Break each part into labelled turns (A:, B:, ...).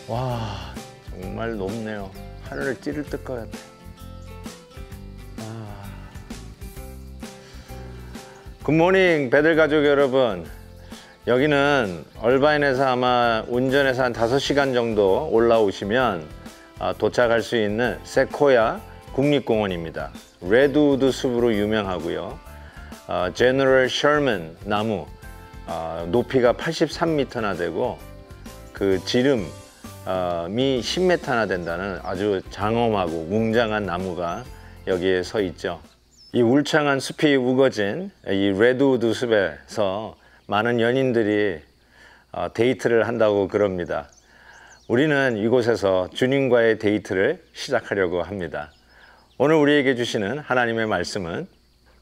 A: 와, 정말 높네요. 하늘을 찌를 뜰 것 같아요. 굿모닝 배들 가족 여러분. 여기는 얼바인에서 아마 운전해서 한 5시간 정도 올라오시면 도착할 수 있는 세코야 국립공원입니다. 레드우드 숲으로 유명하고요. 제너럴 셔먼 나무, 높이가 83m나 되고 그 지름이 10m나 된다는 아주 장엄하고 웅장한 나무가 여기에 서 있죠. 이 울창한 숲이 우거진 이 레드우드 숲에서 많은 연인들이 데이트를 한다고 그럽니다. 우리는 이곳에서 주님과의 데이트를 시작하려고 합니다. 오늘 우리에게 주시는 하나님의 말씀은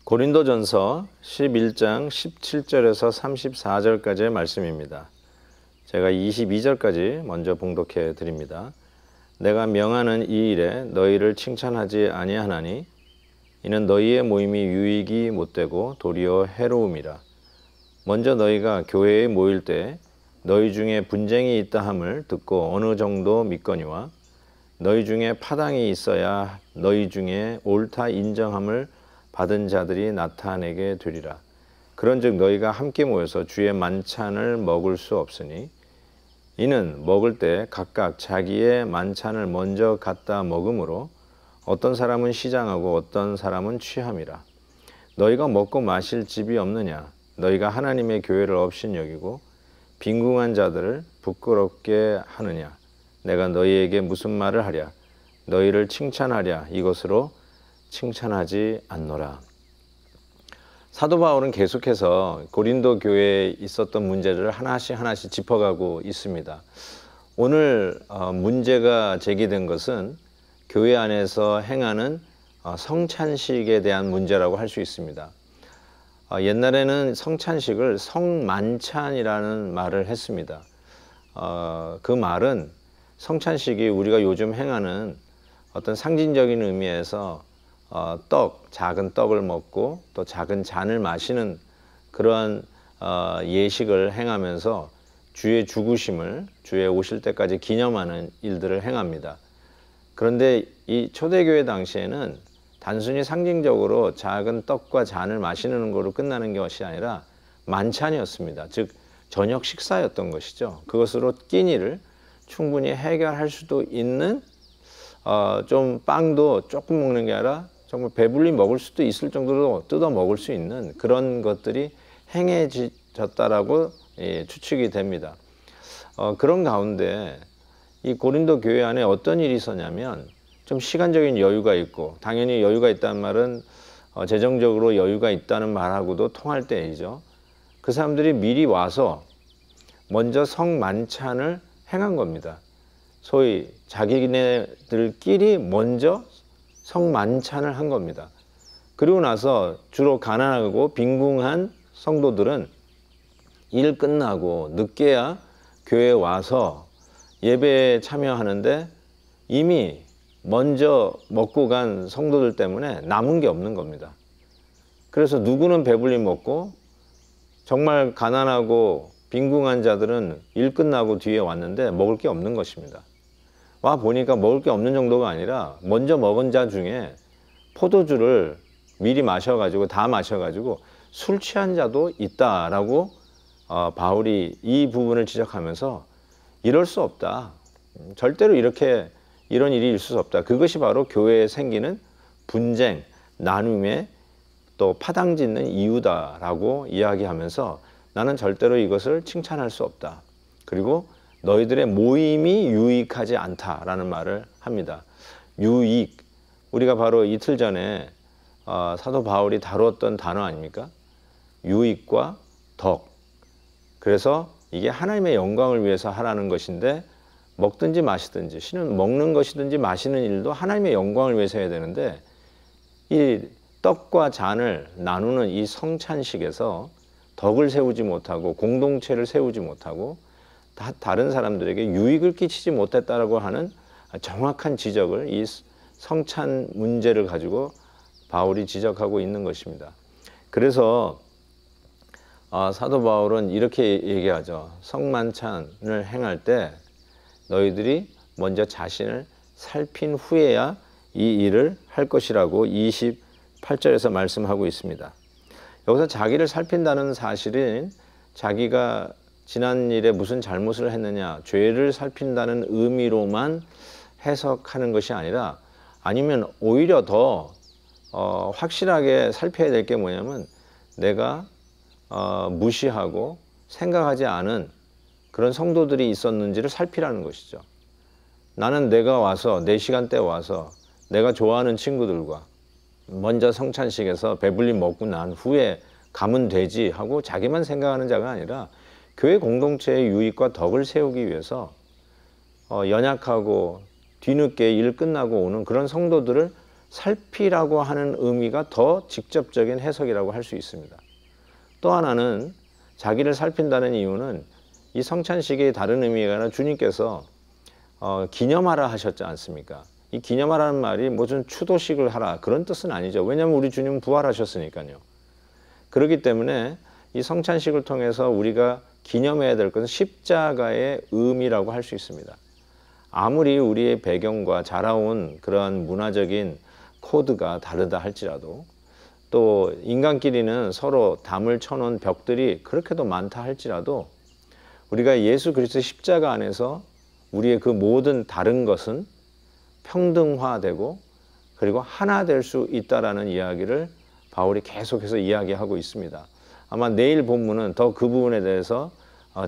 A: 고린도전서 11장 17절에서 34절까지의 말씀입니다. 제가 22절까지 먼저 봉독해 드립니다. 내가 명하는 이 일에 너희를 칭찬하지 아니하나니 이는 너희의 모임이 유익이 못되고 도리어 해로움이라. 먼저 너희가 교회에 모일 때 너희 중에 분쟁이 있다 함을 듣고 어느 정도 믿거니와 너희 중에 파당이 있어야 너희 중에 옳다 인정함을 받은 자들이 나타내게 되리라. 그런즉 너희가 함께 모여서 주의 만찬을 먹을 수 없으니 이는 먹을 때 각각 자기의 만찬을 먼저 갖다 먹음으로 어떤 사람은 시장하고 어떤 사람은 취함이라. 너희가 먹고 마실 집이 없느냐? 너희가 하나님의 교회를 업신여기고 빈궁한 자들을 부끄럽게 하느냐? 내가 너희에게 무슨 말을 하랴? 너희를 칭찬하랴? 이것으로 칭찬하지 않노라. 사도 바울은 계속해서 고린도 교회에 있었던 문제를 하나씩 짚어가고 있습니다. 오늘 문제가 제기된 것은 교회 안에서 행하는 성찬식에 대한 문제라고 할 수 있습니다. 옛날에는 성찬식을 성만찬이라는 말을 했습니다. 그 말은 성찬식이 우리가 요즘 행하는 어떤 상징적인 의미에서 작은 떡을 먹고 또 작은 잔을 마시는 그러한 예식을 행하면서 주의 죽으심을 주의 오실 때까지 기념하는 일들을 행합니다. 그런데 이 초대교회 당시에는 단순히 상징적으로 작은 떡과 잔을 마시는 거로 끝나는 것이 아니라 만찬이었습니다. 즉 저녁 식사였던 것이죠. 그것으로 끼니를 충분히 해결할 수도 있는 좀 빵도 조금 먹는 게 아니라 정말 배불리 먹을 수도 있을 정도로 뜯어 먹을 수 있는 그런 것들이 행해졌다라고 추측이 됩니다. 그런 가운데 이 고린도 교회 안에 어떤 일이 있었냐면 좀 시간적인 여유가 있고, 당연히 여유가 있다는 말은 재정적으로 여유가 있다는 말하고도 통할 때이죠. 그 사람들이 미리 와서 먼저 성만찬을 행한 겁니다. 소위 자기네들끼리 먼저 성만찬을 한 겁니다. 그리고 나서 주로 가난하고 빈궁한 성도들은 일 끝나고 늦게야 교회에 와서 예배에 참여하는데 이미 먼저 먹고 간 성도들 때문에 남은 게 없는 겁니다. 그래서 누구는 배불리 먹고 정말 가난하고 빈궁한 자들은 일 끝나고 뒤에 왔는데 먹을 게 없는 것입니다. 와 보니까 먹을 게 없는 정도가 아니라 먼저 먹은 자 중에 포도주를 미리 마셔가지고 다 마셔가지고 술 취한 자도 있다라고 바울이 이 부분을 지적하면서 이럴 수 없다. 절대로 이런 일이 있을 수 없다. 그것이 바로 교회에 생기는 분쟁, 나눔의 또 파당짓는 이유다라고 이야기하면서 나는 절대로 이것을 칭찬할 수 없다. 그리고 너희들의 모임이 유익하지 않다라는 말을 합니다. 유익, 우리가 바로 이틀 전에 사도 바울이 다루었던 단어 아닙니까? 유익과 덕. 그래서 이게 하나님의 영광을 위해서 하라는 것인데 먹든지 마시든지 신은 먹는 것이든지 마시는 일도 하나님의 영광을 위해서 해야 되는데 이 떡과 잔을 나누는 이 성찬식에서 덕을 세우지 못하고 공동체를 세우지 못하고 다른 사람들에게 유익을 끼치지 못했다라고 하는 정확한 지적을 이 성찬 문제를 가지고 바울이 지적하고 있는 것입니다. 그래서 사도 바울은 이렇게 얘기하죠. 성만찬을 행할 때 너희들이 먼저 자신을 살핀 후에야 이 일을 할 것이라고 28절에서 말씀하고 있습니다. 여기서 자기를 살핀다는 사실은 자기가 지난 일에 무슨 잘못을 했느냐, 죄를 살핀다는 의미로만 해석하는 것이 아니라, 아니면 오히려 더 확실하게 살펴야 될 게 뭐냐면, 내가 무시하고 생각하지 않은 그런 성도들이 있었는지를 살피라는 것이죠. 나는 내가 와서 내 시간대에 와서 내가 좋아하는 친구들과 먼저 성찬식에서 배불리 먹고 난 후에 가면 되지 하고 자기만 생각하는 자가 아니라 교회 공동체의 유익과 덕을 세우기 위해서 연약하고 뒤늦게 일 끝나고 오는 그런 성도들을 살피라고 하는 의미가 더 직접적인 해석이라고 할 수 있습니다. 또 하나는 자기를 살핀다는 이유는 이 성찬식의 다른 의미가 아니라 주님께서 기념하라 하셨지 않습니까? 이 기념하라는 말이 무슨 추도식을 하라 그런 뜻은 아니죠. 왜냐하면 우리 주님은 부활하셨으니까요. 그렇기 때문에 이 성찬식을 통해서 우리가 기념해야 될 것은 십자가의 의미라고 할 수 있습니다. 아무리 우리의 배경과 자라온 그러한 문화적인 코드가 다르다 할지라도, 또 인간끼리는 서로 담을 쳐놓은 벽들이 그렇게도 많다 할지라도, 우리가 예수 그리스도의 십자가 안에서 우리의 그 모든 다른 것은 평등화되고 그리고 하나 될 수 있다라는 이야기를 바울이 계속해서 이야기하고 있습니다. 아마 내일 본문은 더 그 부분에 대해서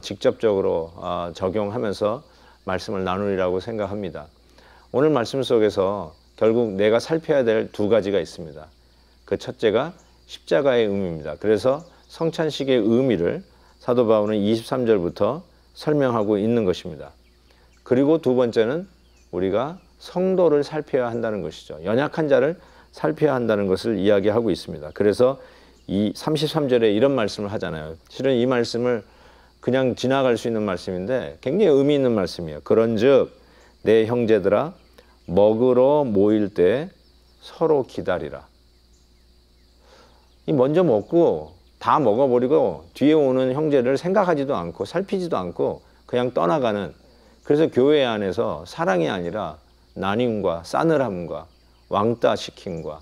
A: 직접적으로 적용하면서 말씀을 나누리라고 생각합니다. 오늘 말씀 속에서 결국 내가 살펴야 될 두 가지가 있습니다. 그 첫째가 십자가의 의미입니다. 그래서 성찬식의 의미를 사도 바울은 23절부터 설명하고 있는 것입니다. 그리고 두 번째는 우리가 성도를 살펴야 한다는 것이죠. 연약한 자를 살펴야 한다는 것을 이야기하고 있습니다. 그래서 이 33절에 이런 말씀을 하잖아요. 실은 이 말씀을 그냥 지나갈 수 있는 말씀인데 굉장히 의미 있는 말씀이에요. 그런즉 내 형제들아, 먹으러 모일 때 서로 기다리라. 이 먼저 먹고 다 먹어버리고 뒤에 오는 형제를 생각하지도 않고 살피지도 않고 그냥 떠나가는, 그래서 교회 안에서 사랑이 아니라 나눔과 싸늘함과 왕따시킴과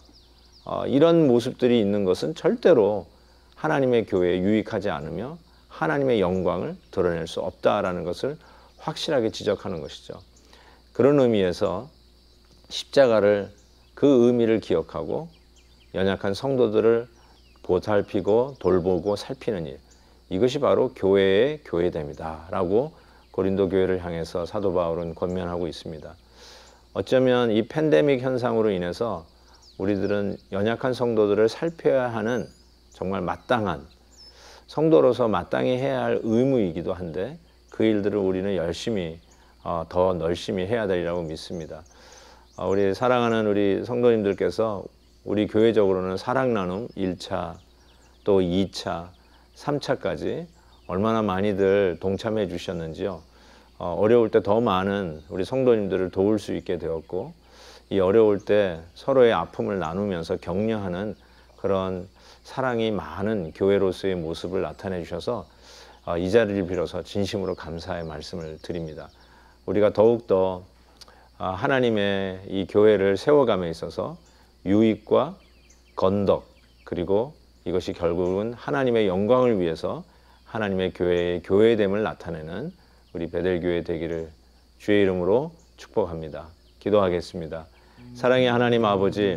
A: 이런 모습들이 있는 것은 절대로 하나님의 교회에 유익하지 않으며 하나님의 영광을 드러낼 수 없다라는 것을 확실하게 지적하는 것이죠. 그런 의미에서 십자가를, 그 의미를 기억하고 연약한 성도들을 보살피고 돌보고 살피는 일, 이것이 바로 교회의 교회됨이다 라고 고린도 교회를 향해서 사도 바울은 권면하고 있습니다. 어쩌면 이 팬데믹 현상으로 인해서 우리들은 연약한 성도들을 살펴야 하는 정말 마땅한, 성도로서 마땅히 해야 할 의무이기도 한데 그 일들을 우리는 열심히 더 열심히 해야 되리라고 믿습니다. 우리 사랑하는 우리 성도님들께서 우리 교회적으로는 사랑 나눔 1차, 또 2차, 3차까지 얼마나 많이들 동참해 주셨는지요. 어려울 때 더 많은 우리 성도님들을 도울 수 있게 되었고, 이 어려울 때 서로의 아픔을 나누면서 격려하는 그런 사랑이 많은 교회로서의 모습을 나타내 주셔서 이 자리를 빌어서 진심으로 감사의 말씀을 드립니다. 우리가 더욱더 하나님의 이 교회를 세워감에 있어서 유익과 건덕, 그리고 이것이 결국은 하나님의 영광을 위해서 하나님의 교회의 교회됨을 나타내는 우리 베델교회 되기를 주의 이름으로 축복합니다. 기도하겠습니다. 사랑의 하나님 아버지,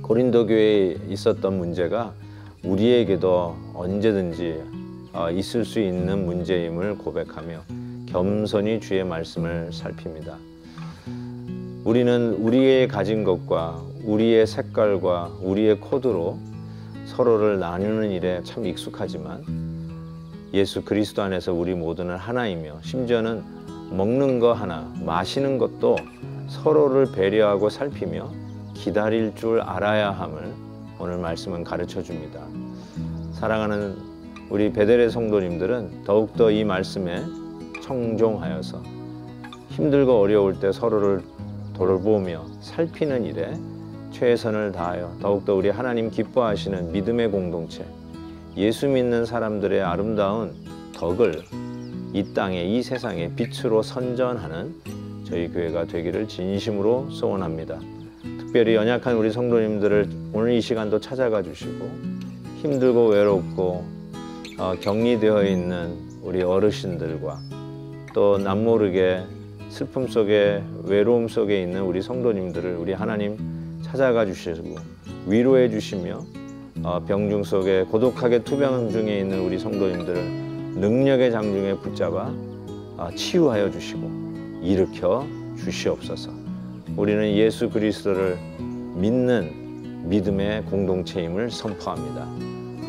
A: 고린도 교회에 있었던 문제가 우리에게도 언제든지 있을 수 있는 문제임을 고백하며 겸손히 주의 말씀을 살핍니다. 우리는 우리의 가진 것과 우리의 색깔과 우리의 코드로 서로를 나누는 일에 참 익숙하지만 예수 그리스도 안에서 우리 모두는 하나이며, 심지어는 먹는 거 하나, 마시는 것도 서로를 배려하고 살피며 기다릴 줄 알아야 함을 오늘 말씀은 가르쳐 줍니다. 사랑하는 우리 베델의 성도님들은 더욱더 이 말씀에 청종하여서 힘들고 어려울 때 서로를 돌보며 살피는 일에 최선을 다하여 더욱더 우리 하나님 기뻐하시는 믿음의 공동체, 예수 믿는 사람들의 아름다운 덕을 이 땅에, 이 세상에 빛으로 선전하는 저희 교회가 되기를 진심으로 소원합니다. 특별히 연약한 우리 성도님들을 오늘 이 시간도 찾아가 주시고, 힘들고 외롭고 격리되어 있는 우리 어르신들과 또 남모르게 슬픔 속에, 외로움 속에 있는 우리 성도님들을 우리 하나님 찾아가 주시고 위로해 주시며, 병중 속에 고독하게 투병 중에 있는 우리 성도님들을 능력의 장중에 붙잡아 치유하여 주시고 일으켜 주시옵소서. 우리는 예수 그리스도를 믿는 믿음의 공동체임을 선포합니다.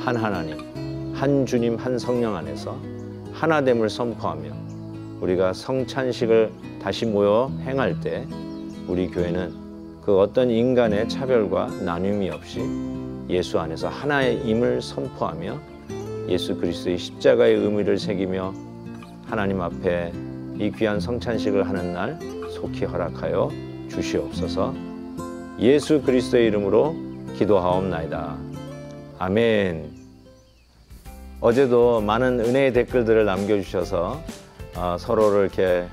A: 한 하나님, 한 주님, 한 성령 안에서 하나됨을 선포하며 우리가 성찬식을 다시 모여 행할 때 우리 교회는 그 어떤 인간의 차별과 나눔이 없이 예수 안에서 하나임을 선포하며 예수 그리스도의 십자가의 의미를 새기며 하나님 앞에 이 귀한 성찬식을 하는 날 속히 허락하여 주시옵소서. 예수 그리스도의 이름으로 기도하옵나이다. 아멘. 어제도 많은 은혜의 댓글들을 남겨주셔서 서로를 이렇게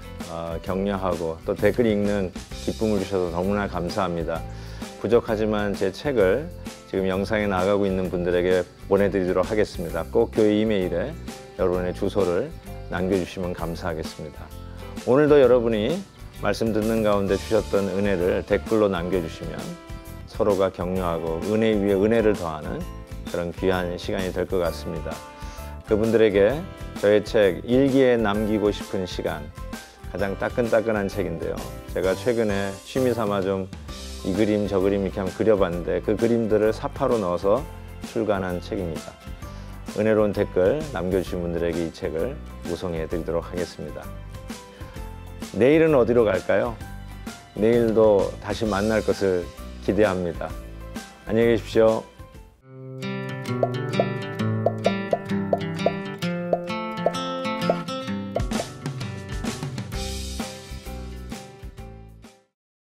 A: 격려하고 또 댓글 읽는 기쁨을 주셔서 너무나 감사합니다. 부족하지만 제 책을 지금 영상에 나가고 있는 분들에게 보내드리도록 하겠습니다. 꼭 교회 이메일에 여러분의 주소를 남겨주시면 감사하겠습니다. 오늘도 여러분이 말씀 듣는 가운데 주셨던 은혜를 댓글로 남겨주시면 서로가 격려하고 은혜 위에 은혜를 더하는 그런 귀한 시간이 될 것 같습니다. 그분들에게 저의 책 일기에 남기고 싶은 시간, 가장 따끈따끈한 책인데요. 제가 최근에 취미 삼아 좀 이 그림 저 그림 이렇게 한번 그려봤는데 그 그림들을 사파로 넣어서 출간한 책입니다. 은혜로운 댓글 남겨주신 분들에게 이 책을 우송해 드리도록 하겠습니다. 내일은 어디로 갈까요? 내일도 다시 만날 것을 기대합니다. 안녕히 계십시오.